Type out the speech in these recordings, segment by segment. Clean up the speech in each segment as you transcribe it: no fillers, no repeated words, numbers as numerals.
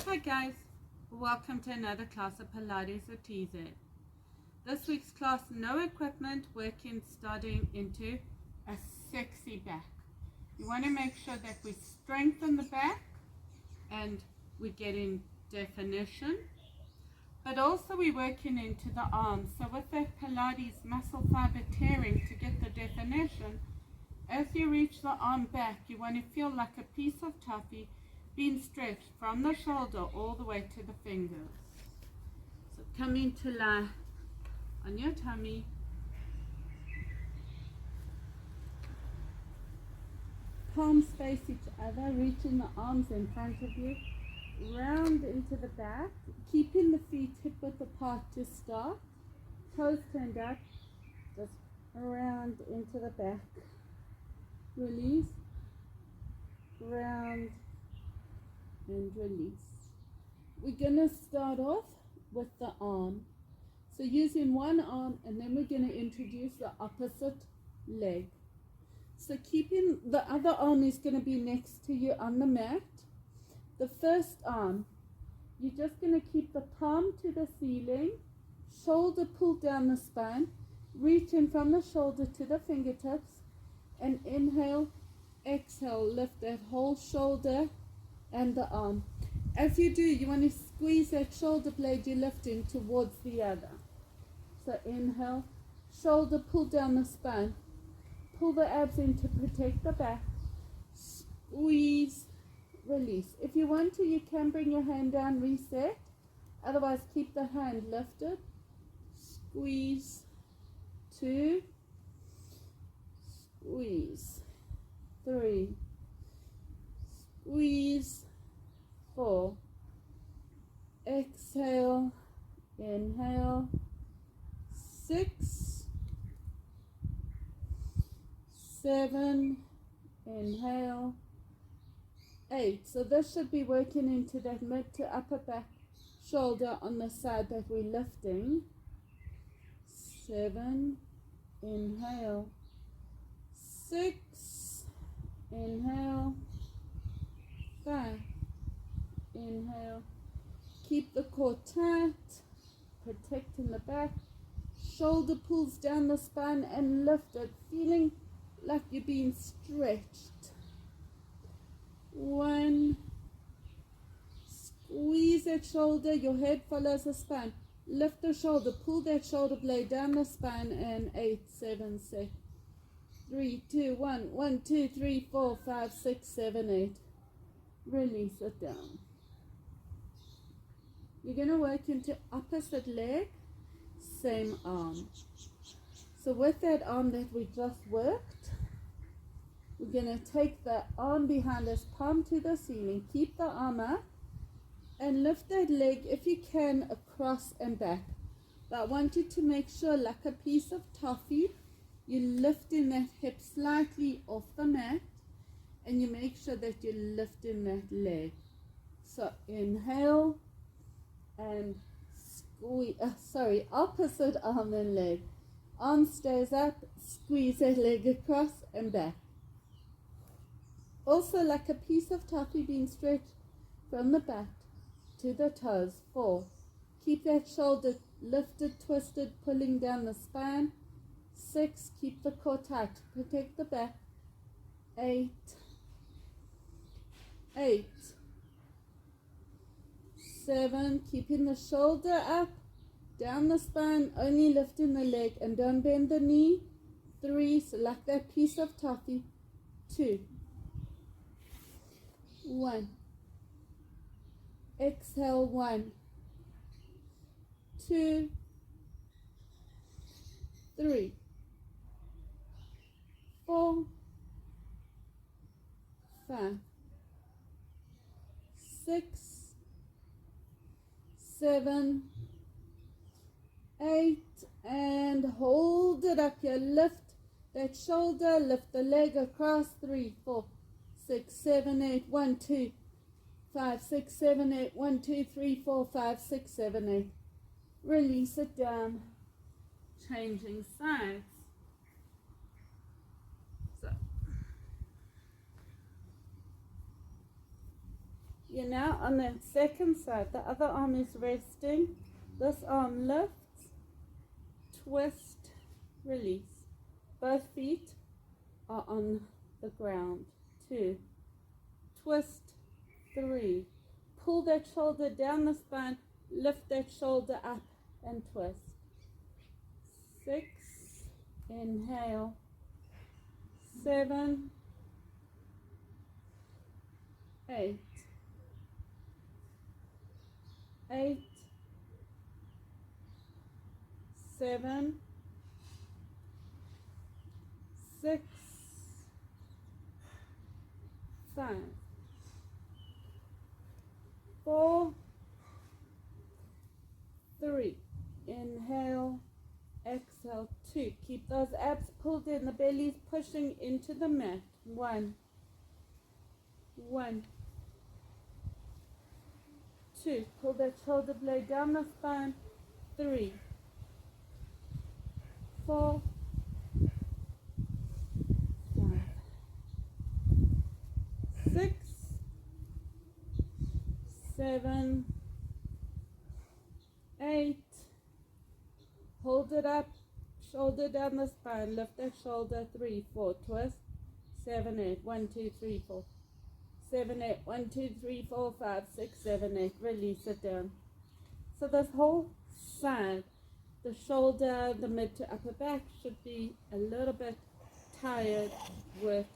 Hi guys, welcome to another class of Pilates with TZ. This week's class, no equipment, working starting into a sexy back. You want to make sure that we strengthen the back and we get in definition, but also we're working into the arms. So with that Pilates muscle fiber tearing to get the definition, as you reach the arm back, you want to feel like a piece of toffee being stretched from the shoulder all the way to the fingers. So coming to lie on your tummy. Palms face each other, reaching the arms in front of you, round into the back, keeping the feet hip width apart to start, toes turned up, just round into the back. Release, round and release. We're going to start off with the arm. So using one arm, and then we're going to introduce the opposite leg. So keeping the other arm is going to be next to you on the mat. The first arm, you're just going to keep the palm to the ceiling, shoulder pulled down the spine, reaching from the shoulder to the fingertips, and inhale, exhale, lift that whole shoulder and the arm. As you do, you want to squeeze that shoulder blade you're lifting towards the other. So inhale, shoulder pull down the spine, pull the abs in to protect the back, squeeze, release. If you want to, you can bring your hand down, reset. Otherwise, keep the hand lifted. Squeeze, 2, squeeze, 3, squeeze, 4, exhale, inhale, 6, 7, inhale, 8. So this should be working into that mid to upper back shoulder on the side that we're lifting. 7, inhale, 6, inhale, 5, inhale. Keep the core tight, protecting the back. Shoulder pulls down the spine and lift it, feeling like you're being stretched. 1, squeeze that shoulder, your head follows the spine. Lift the shoulder, pull that shoulder blade down the spine, and 8, 7, 6, 3, 2, 1, 1, 2, 3, 4, 5, 6, 7, 8. Release it down. You're going to work into opposite leg, same arm. So with that arm that we just worked, we're going to take the arm behind us, palm to the ceiling, keep the arm up, and lift that leg if you can across and back. But I want you to make sure, like a piece of toffee, you're lifting that hip slightly off the mat, and you make sure that you're lifting that leg. So inhale and squeeze, opposite arm and leg. Arm stays up, squeeze that leg across and back. Also like a piece of toffee being stretched from the back to the toes. 4, keep that shoulder lifted, twisted, pulling down the spine. 6, keep the core tight, protect the back. 8, 7, keeping the shoulder up, down the spine, only lifting the leg, and don't bend the knee. 3, so like that piece of toffee. 2, 1, exhale, 1, 2, 3, 4, 5, 6, 7, 8, and hold it up here. Lift that shoulder, lift the leg across. 3, 4, 6, 7, 8, 1, 2, 5, 6, 7, 8, 1, 2, 3, 4, 5, 6, 7, 8. Release it down, changing sides. So You're now on the second side. The other arm is resting. This arm lifts, twist, release. Both feet are on the ground. 2, twist, 3. Pull that shoulder down the spine, lift that shoulder up and twist. 6, inhale. 7, 8, 8, 7, 6, 5, 4, 3. Inhale, exhale. 2. Keep those abs pulled in. The belly's pushing into the mat. 1, 2. Pull that shoulder blade down the spine. 3, 4, 5, 6, 7, 8. Hold it up, shoulder down the spine, lift that shoulder. 3, 4, twist. 7, 8, 1, 2, 3, 4. 7, 8, 1, 2, 3, 4, 5, 6, 7, 8. Release it down. So this whole side, the shoulder, the mid to upper back should be a little bit tired, worked,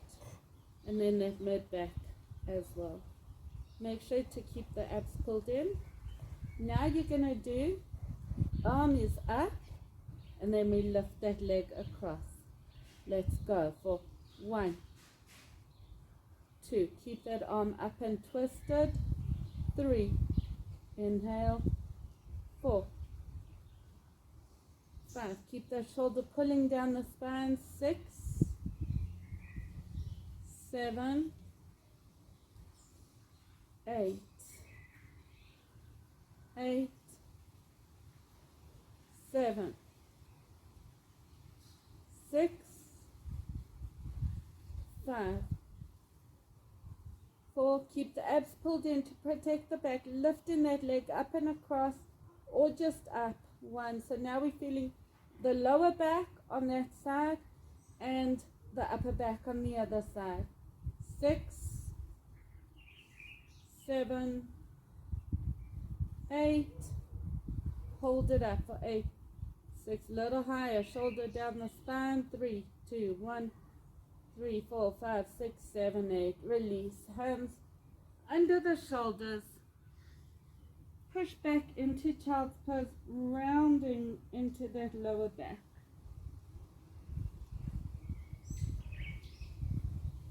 and then that mid back as well. Make sure to keep the abs pulled in. Now you're going to do arm is up, and then we lift that leg across. Let's go for 1, 2. Keep that arm up and twisted. 3. Inhale. 4, 5. Keep that shoulder pulling down the spine. 6, 7, 8, 8, 7, 6, 5, 4. Keep the abs pulled in to protect the back, lifting that leg up and across or just up. 1. So now we're feeling the lower back on that side and the upper back on the other side. 6, 7, 8. Hold it up for 8, 6. Little higher, shoulder down the spine. 3, 2, 1, 3, 4, 5, 6, 7, 8. Release. Hands under the shoulders. Push back into child's pose, rounding into that lower back.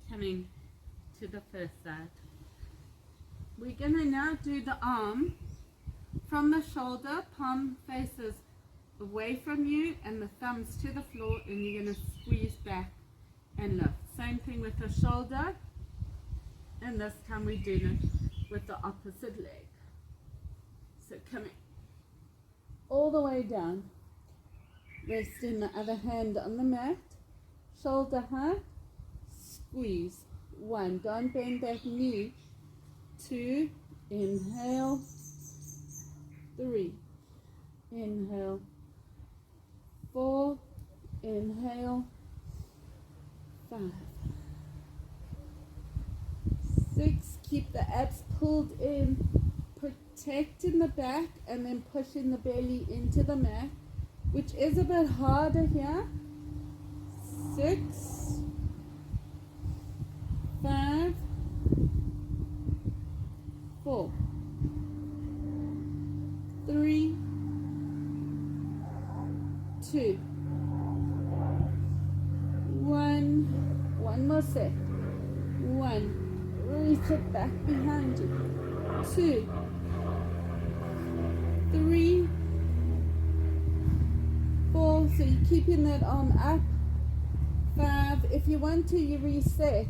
Coming to the first side. We're going to now do the arm from the shoulder, palm faces away from you and the thumbs to the floor, and you're going to squeeze back and lift. Same thing with the shoulder, and this time we're doing it with the opposite leg. So coming all the way down, resting the other hand on the mat, shoulder high, squeeze. 1, don't bend that knee. 2, inhale. 3, inhale. 4, inhale. 5, 6, keep the abs pulled in, protecting the back and then pushing the belly into the mat, which is a bit harder here. 6, 5, 4, 3, 2, 1. One more set. 1. Reach it back behind you. 2, 3, 4. So you're keeping that arm up. 5. If you want to, you reset.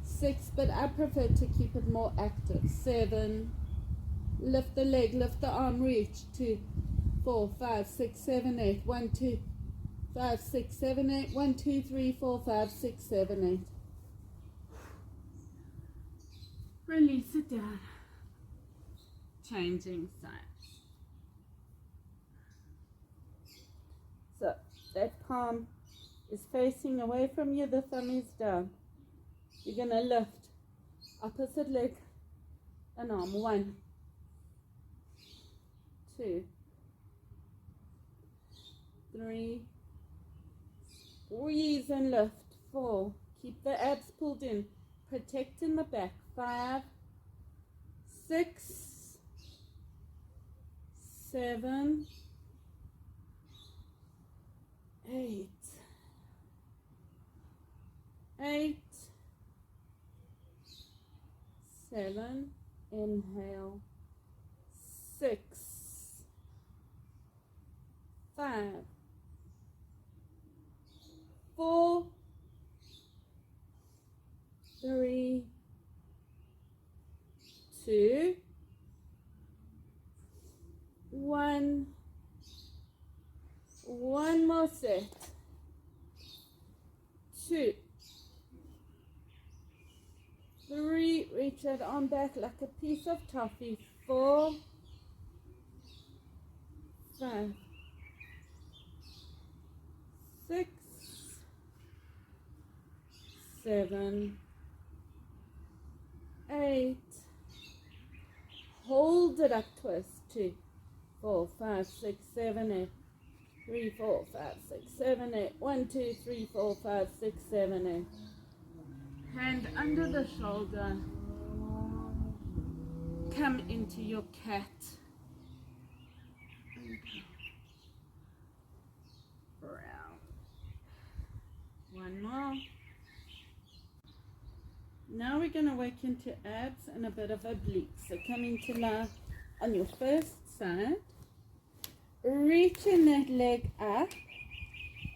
6, but I prefer to keep it more active. 7. Lift the leg, lift the arm, reach. 2, 4, 5, 6, 7, 8. 1, 2, 5, 6, 7, 8. 1, 2, 3, 4, 5, 6, 7, 8. Release it down. changing sides. So that palm is facing away from you, the thumb is down. You're going to lift opposite leg and arm. 1, 2, 3, squeeze and lift. 4, keep the abs pulled in, protecting the back. 5, 6, 7, 8, 7, inhale, 6, 5, 4, 3, 2, 1. One more set. 2, 3, reach that arm back like a piece of toffee. 4, 5, 6, 7, 8. Hold it up, twist. 2, 4, 5, 6, 7, 8. 3, 4, 5, 6, 7, 8. 1, 2, 3, 4, 5, 6, 7, 8. Hand under the shoulder. Come into your cat. Round. One more. Now we're going to work into abs and a bit of obliques. So coming to lie on your first side. Reaching that leg up,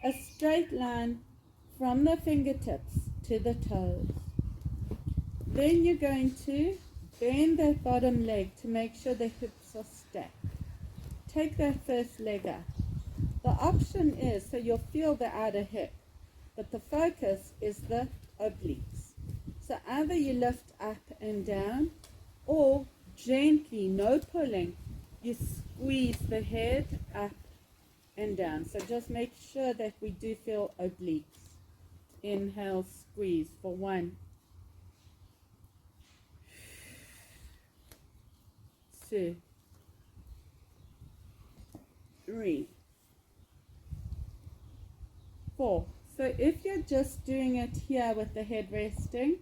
a straight line from the fingertips to the toes. Then you're going to bend that bottom leg to make sure the hips are stacked. Take that first leg up. The option is, so you'll feel the outer hip, but the focus is the obliques. So either you lift up and down, or gently, no pulling, you squeeze the head up and down. So just make sure that we do feel obliques. Inhale, squeeze for 1, 2, 3, 4. So if you're just doing it here with the head resting,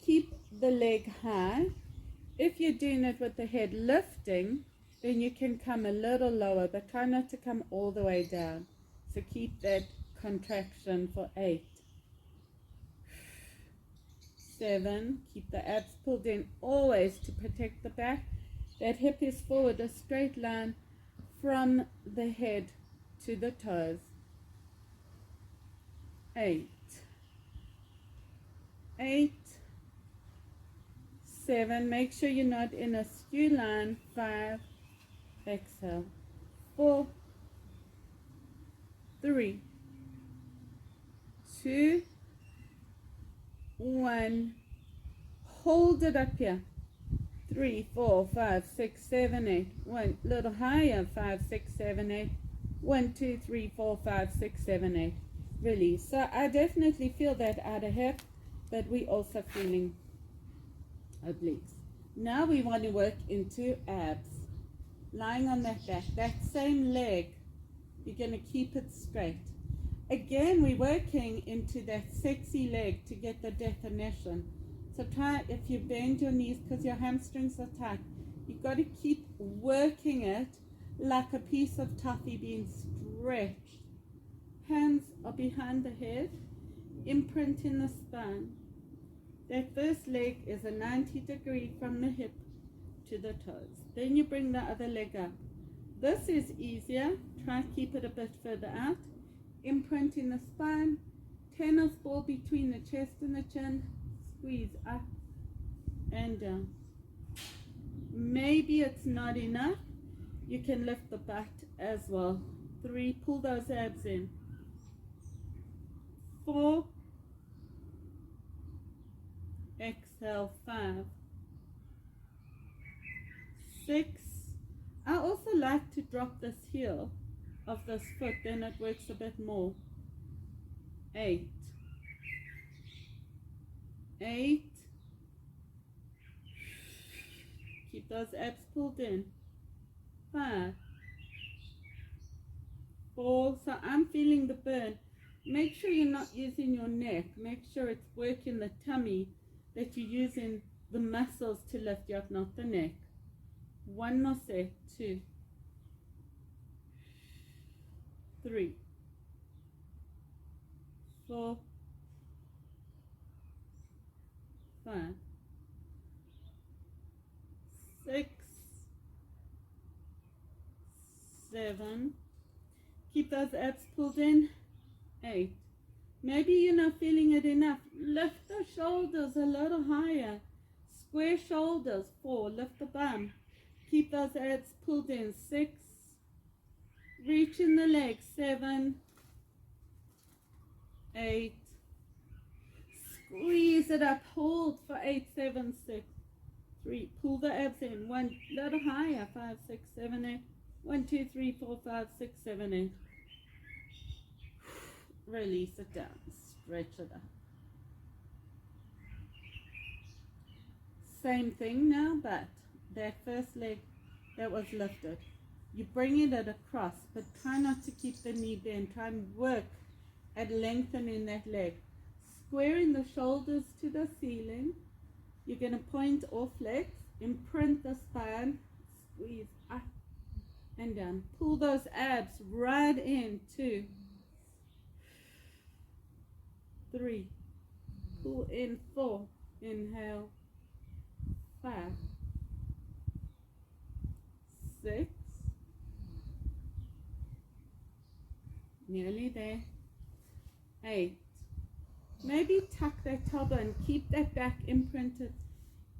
keep the leg high. If you're doing it with the head lifting, then you can come a little lower, but try not to come all the way down. So keep that contraction for 8, 7, keep the abs pulled in always to protect the back. That hip is forward, a straight line from the head to the toes. 8, 7, make sure you're not in a skew line. 5, exhale. 4, 3, 2, 1. Hold it up here. 3, 4, 5, 6, 7, 8. 1, little higher. 5, 6, 7, 8. 1, 2, 3, 4, 5, 6, 7, 8. Release. So I definitely feel that outer hip, but we also feeling obliques. Now we want to work into abs. Lying on that back, that same leg, you're going to keep it straight. Again, we're working into that sexy leg to get the definition. So try, if you bend your knees because your hamstrings are tight, you've got to keep working it like a piece of toffee being stretched. Hands are behind the head, imprint in the spine. That first leg is a 90-degree from the hip to the toes. Then you bring the other leg up. This is easier. Try to keep it a bit further out. Imprint in the spine. Tennis ball between the chest and the chin. Squeeze up and down. Maybe it's not enough. You can lift the butt as well. 3, pull those abs in. 4, exhale. 5, 6. I also like to drop this heel of this foot, then it works a bit more. 8. 8. Keep those abs pulled in. 5. 4. So I'm feeling the burn. Make sure you're not using your neck. Make sure it's working the tummy, that you're using the muscles to lift you up, not the neck. 1 more set. 2. 3. 4. 5. 6. 7. Keep those abs pulled in. 8. Maybe you're not feeling it enough. Lift the shoulders a little higher. Square shoulders. 4. Lift the bum. Keep those abs pulled in. 6. Reach in the legs. 7. 8. Squeeze it up. Hold for 8, 7, 6. 3. Pull the abs in. 1. Little higher. 5, 6, 7, 8. 1, 2, 3, 4, 5, 6, 7, 8. Release it down. Stretch it up. Same thing now, but that first leg that was lifted, you bring it across, but try not to keep the knee bent. Try and work at lengthening that leg. Squaring the shoulders to the ceiling. You're going to point or flex, imprint the spine, squeeze up and down. Pull those abs right in. 2. 3. Pull in. 4. Inhale. 5. 6. Nearly there. 8. Maybe tuck that toe and keep that back imprinted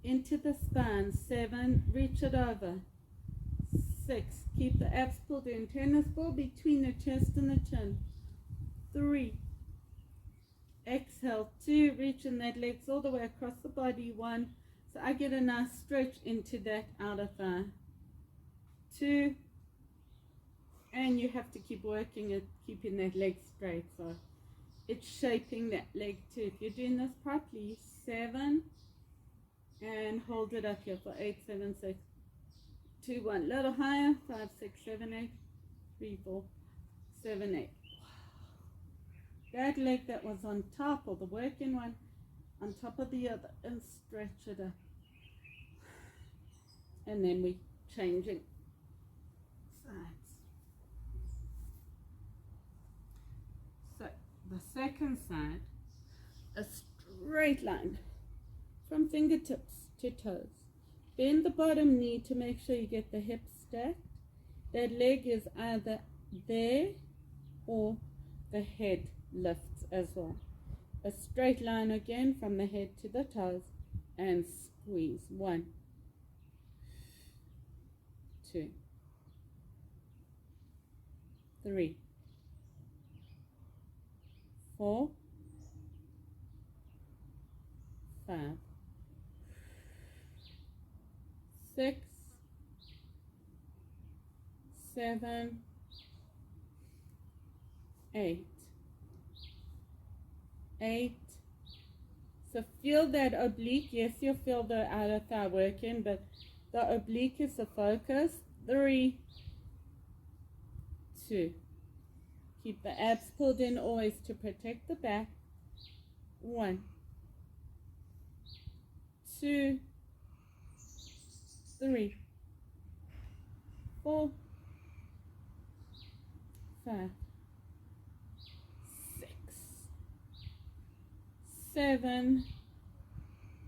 into the spine. 7. Reach it over. 6. Keep the abs pulled in. Tennis ball between the chest and the chin. 3. Exhale. 2. Reaching that legs all the way across the body. 1. So I get a nice stretch into that outer thigh. 2. And you have to keep working at keeping that leg straight. So it's shaping that leg too. If you're doing this properly. 7. And hold it up here for 8, 7, 6, 2, 1. Little higher. 5, 6, 7, 8. 3, 4, 7, 8. That leg that was on top, or the working one, on top of the other, and stretch it up. And then we changing sides. So the second side, a straight line from fingertips to toes. Bend the bottom knee to make sure you get the hips stacked. That leg is either there or the head lifts as well. A straight line again from the head to the toes and squeeze. 1, 2, 3, 4, 5, 6, 7, 8. 8. So feel that oblique. Yes, you'll feel the outer thigh working, but the oblique is the focus. 3, 2. Keep the abs pulled in always to protect the back. 1, 2, 3, 4, 5, 6, 7,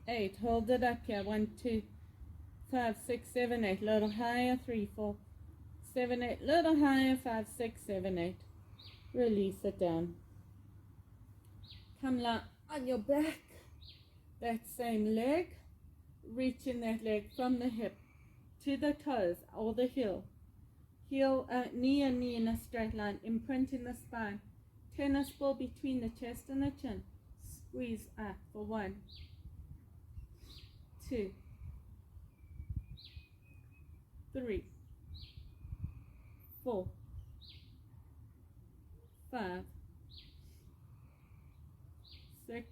8. Hold it up here. 1, 2, 5, 6, 7, 8. Little higher. 3, 4, 7, 8. Little higher. 5, 6, 7, 8. Release it down. Come lie on your back. That same leg. Reaching that leg from the hip to the toes or the heel. Knee and knee in a straight line. Imprinting the spine. Tennis ball between the chest and the chin. Squeeze up for 1, 2, 3, 4, 5, 6,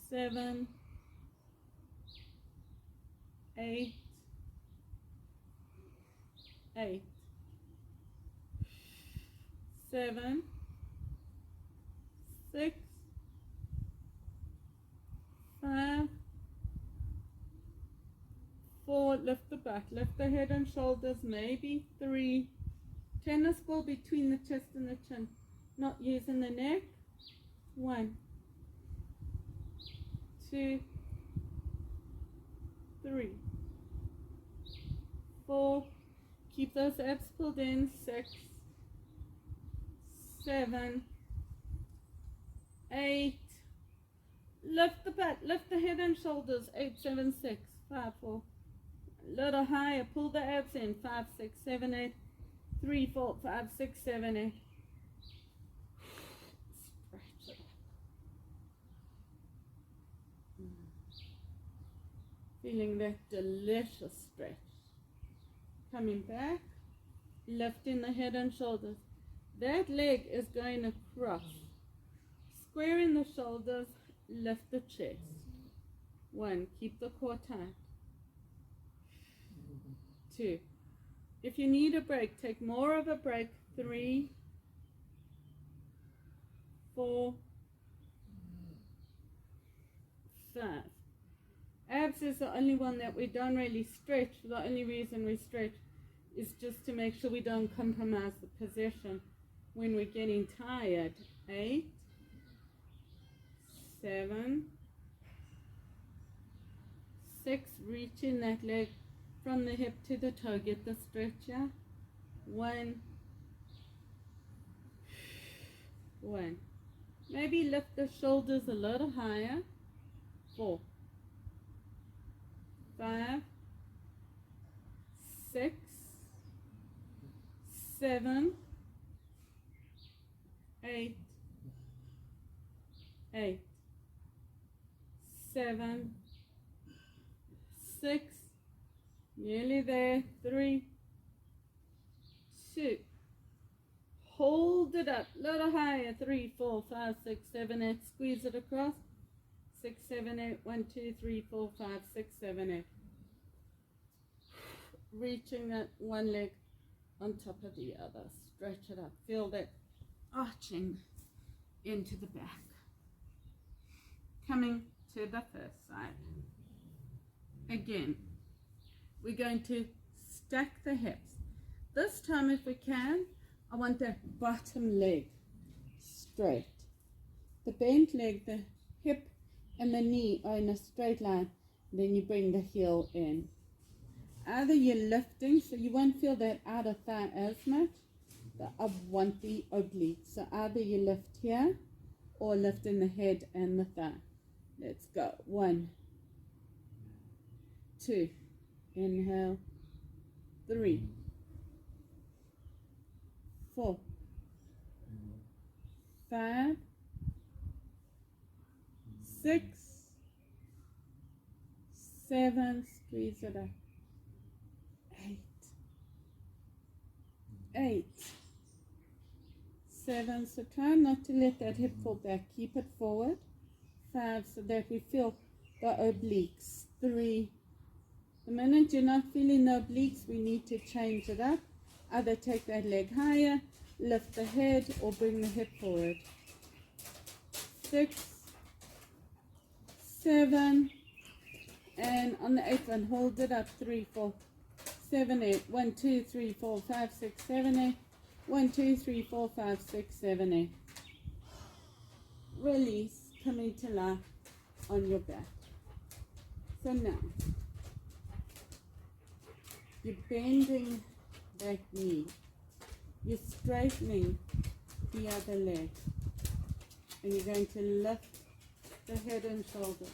7, 8, 8, 7, 6, 5, 4, lift the back, lift the head and shoulders, maybe 3, tennis ball between the chest and the chin, not using the neck, 1, 2, 3, 4, keep those abs pulled in, 6, 7, 8, lift the back, lift the head and shoulders, 8, 7, 6, 5, 4, a little higher, pull the abs in, 5, 6, 7, 8, 3, 4, 5, 6, 7, 8, stretch it up. Feeling that delicious stretch. Coming back, lifting the head and shoulders. That leg is going across. Squaring the shoulders, lift the chest. 1, keep the core tight. 2, if you need a break, take more of a break. 3, 4, 5. Abs is the only one that we don't really stretch. The only reason we stretch is just to make sure we don't compromise the position when we're getting tired. 8, 7, 6, reaching that leg from the hip to the toe. Get the stretcher. 1, 1. Maybe lift the shoulders a little higher. 4, 5, 6, 7, 8, 8, 7, 6, nearly there, 3, 2, hold it up, little higher, 3, 4, 5, 6, 7, 8, squeeze it across, 6, 7, 8, 1, 2, 3, 4, 5, 6, 7, 8, reaching that one leg on top of the other, stretch it up, feel that arching into the back. Coming to the first side. Again, we're going to stack the hips. This time, if we can, I want that bottom leg straight. The bent leg, the hip and the knee are in a straight line. Then you bring the heel in. Either you're lifting, so you won't feel that outer thigh as much. I want the obliques. So either you lift here or lift in the head and the thigh. Let's go. 1, 2, inhale, 3, 4, 5, 6, 7, squeeze it up, 8, 8, 7, so try not to let that hip fall back, keep it forward, 5, so that we feel the obliques, 3, the minute you're not feeling the obliques, we need to change it up, either take that leg higher, lift the head, or bring the hip forward, 6, 7, and on the 8th one, hold it up, 3, 4, 7, 8, 1, 2, 3, 4, 5, 6, 7, 8, 1, 2, 3, 4, 5, 6, 7, 8. Release, coming to life on your back. So now, you're bending that knee, you're straightening the other leg, and you're going to lift the head and shoulder.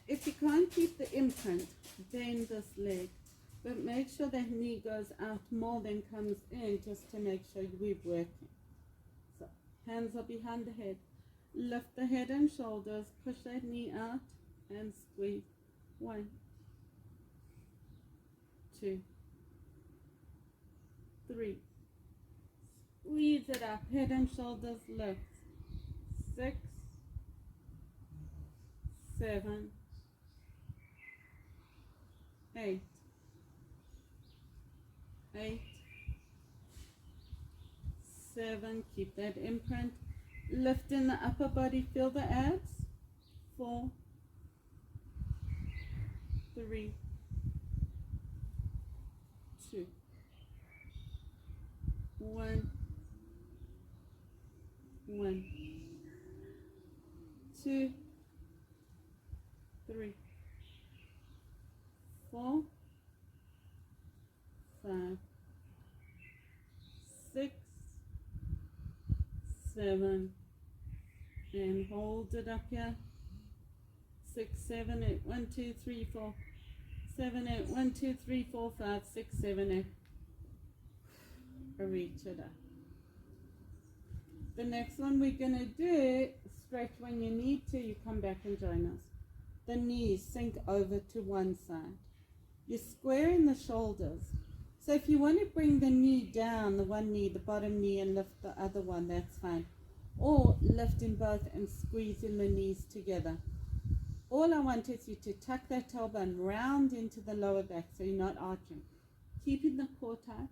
If you can't keep the imprint, bend this leg. But make sure that knee goes out more than comes in, just to make sure we're working. So, hands are behind the head. Lift the head and shoulders, push that knee out, and squeeze. 1, 2, 3. Squeeze it up, head and shoulders lift. 6, 7, 8, 8, 7. Keep that imprint. Lift in the upper body, feel the abs. 4, 3, 2, 1, 1, 2, 3, 4, 5, 6, 7, and hold it up here. 6, 7, 8, 1, 2, 3, 4, 7, 8, 1, 2, 3, 4, 5, 6, 7, 8. Reach it up. The next one we're going to do, stretch when you need to, you come back and join us. The knees sink over to one side. You're squaring the shoulders. So if you want to bring the knee down, the one knee, the bottom knee, and lift the other one, that's fine. Or lift in both and squeeze in the knees together. All I want is you to tuck that tailbone round into the lower back so you're not arching. Keeping the core tight.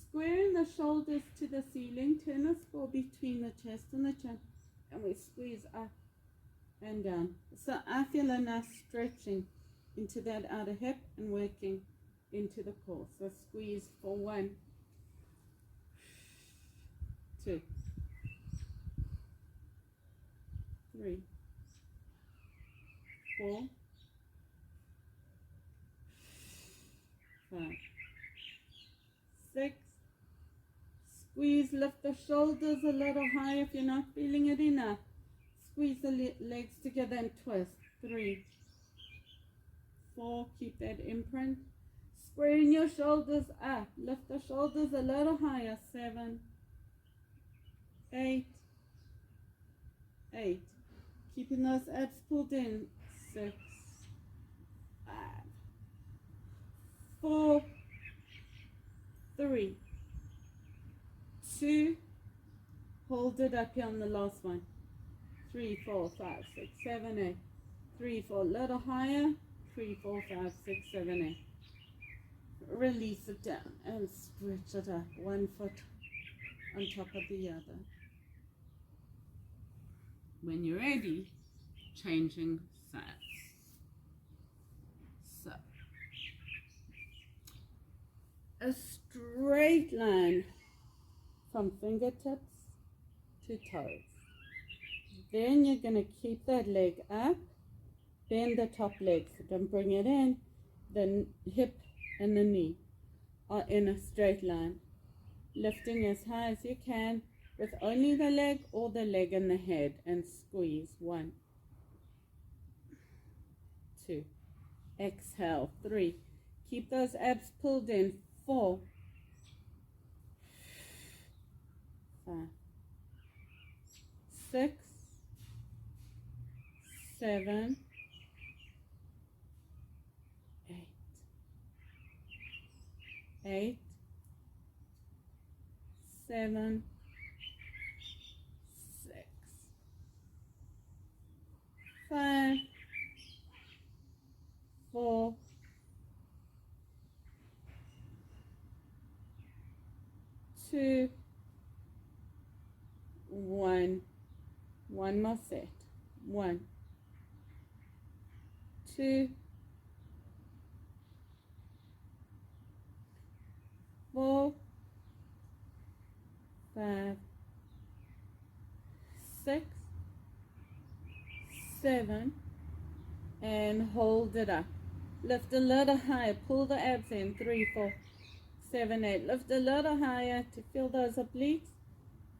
Squaring the shoulders to the ceiling, tennis ball between the chest and the chin, and we squeeze up and down. So I feel a nice stretching into that outer hip and working into the core. So squeeze for 1, 2, 3, 4, 5, 6. Squeeze, lift the shoulders a little high if you're not feeling it enough. Squeeze the legs together and twist. 3, 4, keep that imprint. Squaring your shoulders up. Lift the shoulders a little higher. 7, 8, 8. Keeping those abs pulled in. 6, 5, 4, 3, 2, hold it up here on the last one. 3, 4, 5, 6, 7, 8. 3, 4, a little higher. 3, 4, 5, 6, 7, 8. Release it down and stretch it up. One foot on top of the other. When you're ready, changing sides. So, a straight line from fingertips to toes. Then you're going to keep that leg up, bend the top leg, so don't bring it in. The hip and the knee are in a straight line, lifting as high as you can with only the leg or the leg and the head, and squeeze. 1, 2, exhale. 3, keep those abs pulled in. 4, 5, 6, 7, 8, 8, 7, 6, 5, 4, 2, 1. One more set. 1, 2, 4, 5, 6, 7, and hold it up. Lift a little higher, pull the abs in. 3, 4, 7, 8. Lift a little higher to feel those obliques.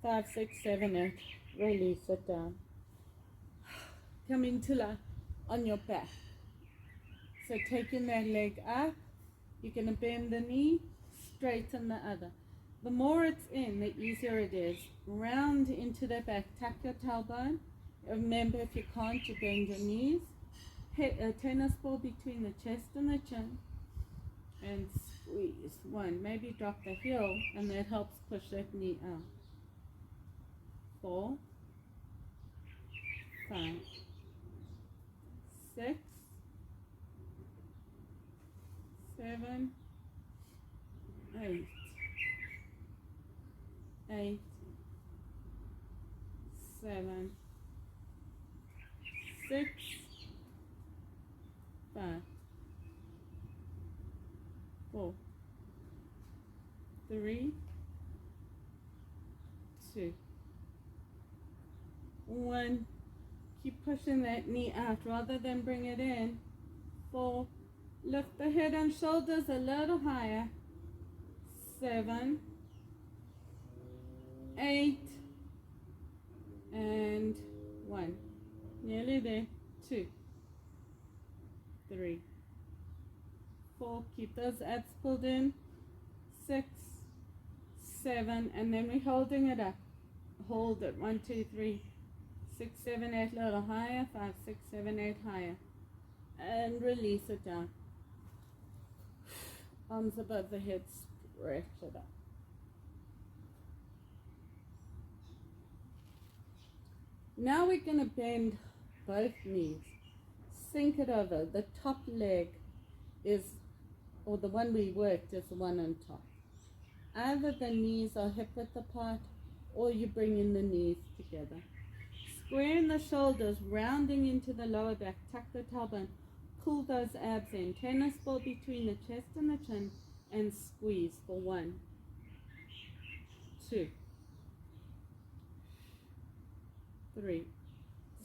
5, 6, 7, 8. Release it down. Come into lie on your back. So taking that leg up, you're going to bend the knee, straighten the other. The more it's in, the easier it is. Round into the back, tuck your tailbone. Remember, if you can't, you bend your knees. Hit a tennis ball between the chest and the chin. And squeeze. 1, maybe drop the heel, and that helps push that knee out. 4, 5, 6, 7, 8, 8, 7, 6, 5, 4, 3, 2, 1. Keep pushing that knee out rather than bring it in. 4. Lift the head and shoulders a little higher. 7, 8, and 1. Nearly there. 2, 3, 4. Keep those abs pulled in. 6, 7, and then we're holding it up. Hold it. 1, 2, 3, 6, 7, 8. Little higher. 5, 6, 7, 8. Higher. And release it down. Arms above the head. Stretch it up. Now we're going to bend both knees. Sink it over. The top leg is, or the one we worked is the one on top. Either the knees are hip width apart, or you bring in the knees together. Squaring the shoulders, rounding into the lower back. Tuck the tailbone. Pull those abs in. Tennis ball between the chest and the chin, and squeeze for 1, 2, 3.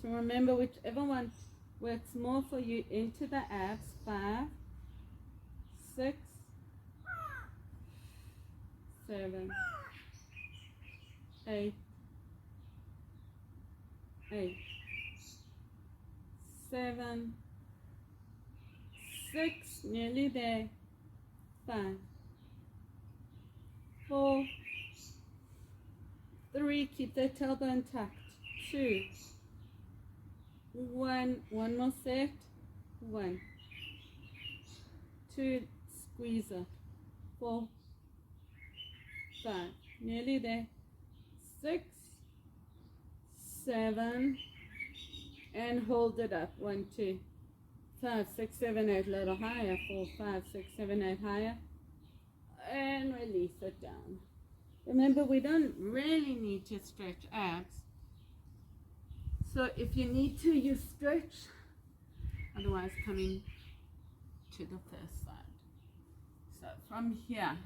So remember, whichever one works more for you, into the abs. 5, 6, 7, 8, 8, 7, 6, nearly there. 5, 4, 3, keep the tailbone tucked. 2, 1, one more set. 1, 2, squeeze it. 4, 5, nearly there. 6, 7, and hold it up. 1, 2, 5, 6, 7, 8. Little higher. 4, 5, 6, 7, 8. Higher, and release it down. Remember, we don't really need to stretch abs. So if you need to, you stretch. Otherwise, coming to the first side. So from here,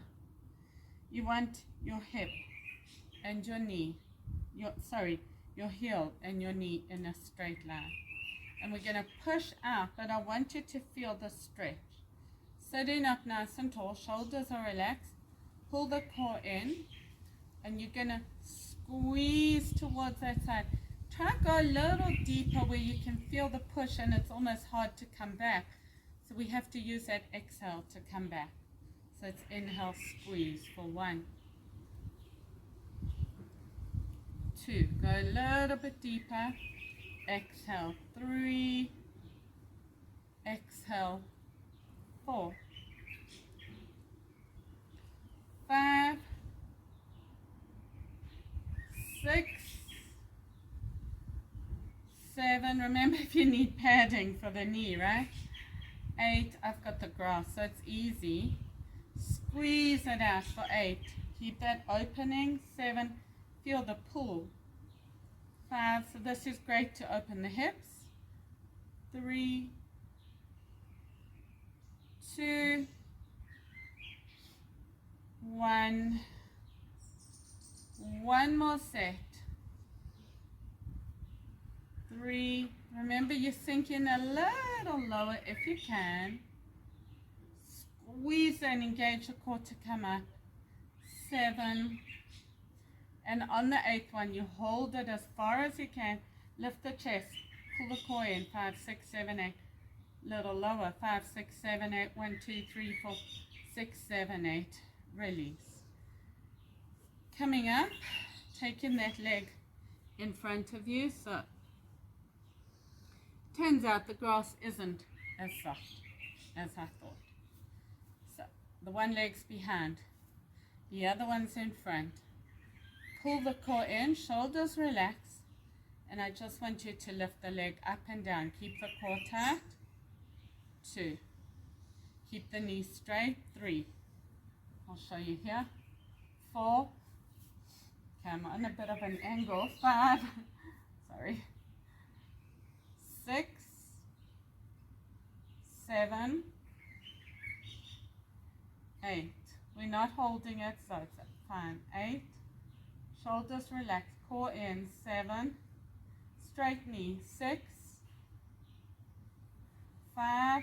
you want your hip and your knee, your heel and your knee in a straight line. And we're going to push out, but I want you to feel the stretch. Sitting up nice and tall, shoulders are relaxed. Pull the core in, and you're going to squeeze towards that side. Try to go a little deeper where you can feel the push, and it's almost hard to come back. So we have to use that exhale to come back. So it's inhale, squeeze for 1, 2. Go a little bit deeper. Exhale, 3. Exhale, 4, 5, 6, 7. Remember, if you need padding for the knee, right? 8. I've got the grass, so it's easy. Squeeze it out for 8. Keep that opening. 7. Feel the pull. 5. So this is great to open the hips. 3, 2, 1. One more set. 3. Remember, you sink in a little lower if you can. Squeeze and engage the core to come up. 7. And on the 8th one, you hold it as far as you can. Lift the chest. Pull the core in. 5, 6, 7, 8. Little lower. 5, 6, 7, 8. 1, 2, 3, 4, 6, 7, 8. Release. Coming up, taking that leg in front of you. So, turns out the grass isn't as soft as I thought. So, the one leg's behind, the other one's in front. Pull the core in, shoulders relax, and I just want you to lift the leg up and down. Keep the core tight. 2. Keep the knee straight. 3. I'll show you here. 4. Okay, I'm on a bit of an angle. 5. Sorry. 6. 7. 8. We're not holding it, so it's fine. 8. Shoulders relaxed. Core in. 7. Straight knee. 6. 5.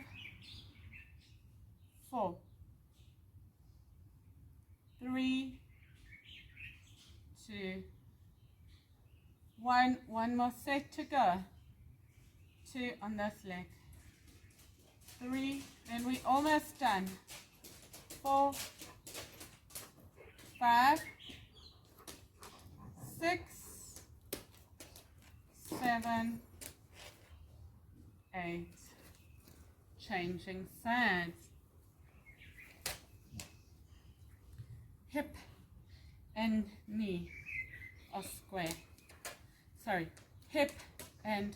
4. 3. 2. 1. One more set to go. 2 on this leg. 3. And we're almost done. 4. 5. 6. 7. 8. Changing sides. Hip and knee are square. Sorry, hip and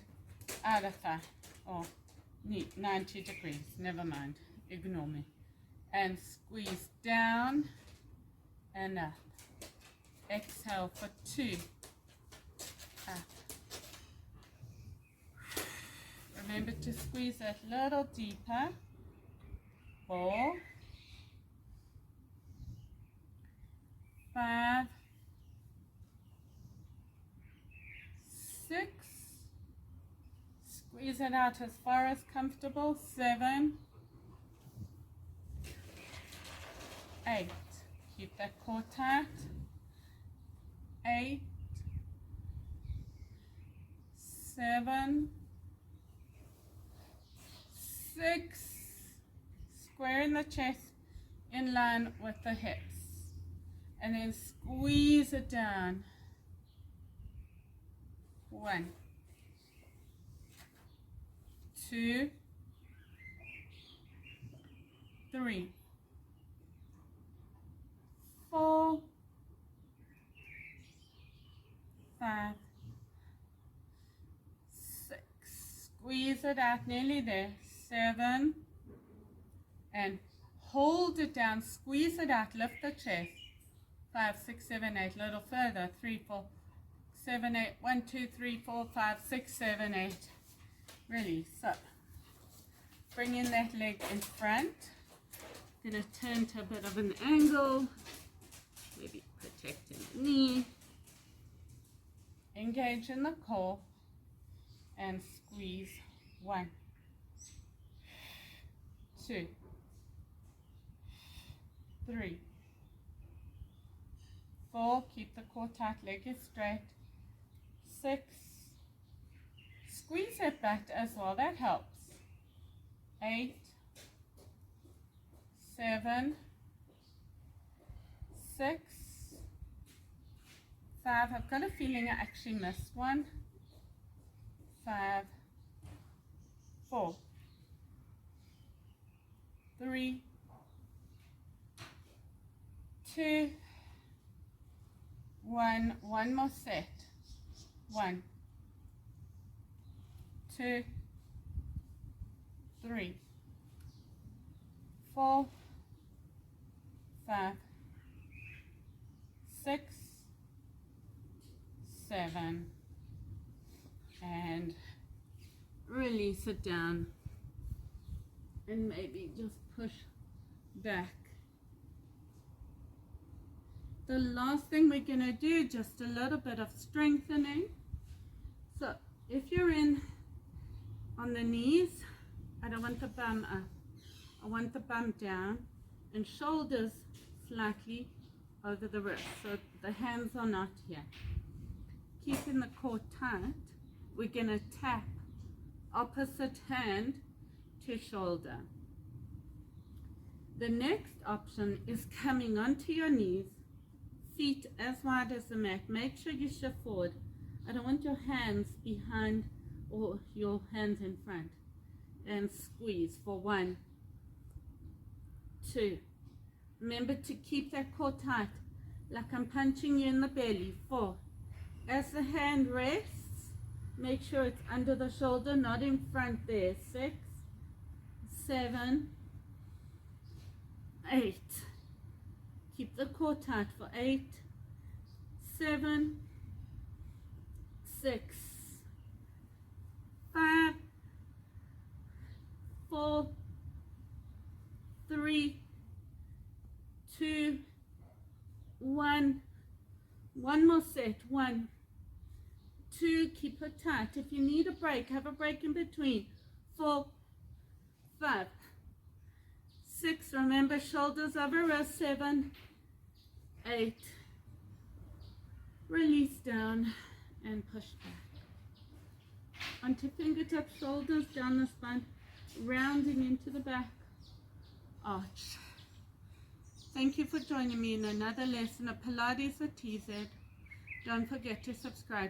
outer thigh or knee 90 degrees. Never mind, ignore me. And squeeze down and up. Exhale for 2. Up. Remember to squeeze it a little deeper. 4. 5. 6. Squeeze it out as far as comfortable. 7. 8. Keep that core tight. 8. 7. 6. Square in the chest in line with the hips. And then squeeze it down. 1. 2. 3. 4. 5. 6. Squeeze it out, nearly there. 7. And hold it down, squeeze it out, lift the chest. 5, 6, 7, 8, a little further. 3, 4, 7, 8. 1, 2, 3, 4, 5, 6, 7, 8. Release. So, bring in that leg in front. Going to turn to a bit of an angle. Maybe protecting the knee. Engage in the core. And squeeze. 1, 2, 3, 4, keep the core tight, leg is straight. 6, squeeze it back as well, that helps. 8, 7, 6, 5, I've got a feeling I actually missed one. 5, 4, 3, 2, 1. One more set. 1, 2, 3, 4, 5, 6, 7, and release it down, and maybe just push back. The last thing we're going to do, just a little bit of strengthening. So if you're in on the knees, I don't want the bum up, I want the bum down, and shoulders slightly over the wrist, so the hands are not here. Keeping the core tight, we're going to tap opposite hand to shoulder. The next option is coming onto your knees, feet as wide as the mat. Make sure you shift forward. I don't want your hands behind or your hands in front. And squeeze for 1, 2, Remember to keep that core tight, like I'm punching you in the belly. 4. As the hand rests, make sure it's under the shoulder, not in front there. 6, 7, 8. Keep the core tight for 8, 7, 6, 5, 4, 3, 2, 1. One more set. 1, 2. Keep it tight. If you need a break, have a break in between. 4, 5, 6. Remember, shoulders over wrist. 7, 8. Release down and push back. Onto fingertips, shoulders down the spine, rounding into the back. Arch. Thank you for joining me in another lesson of Pilates with TZ. Don't forget to subscribe.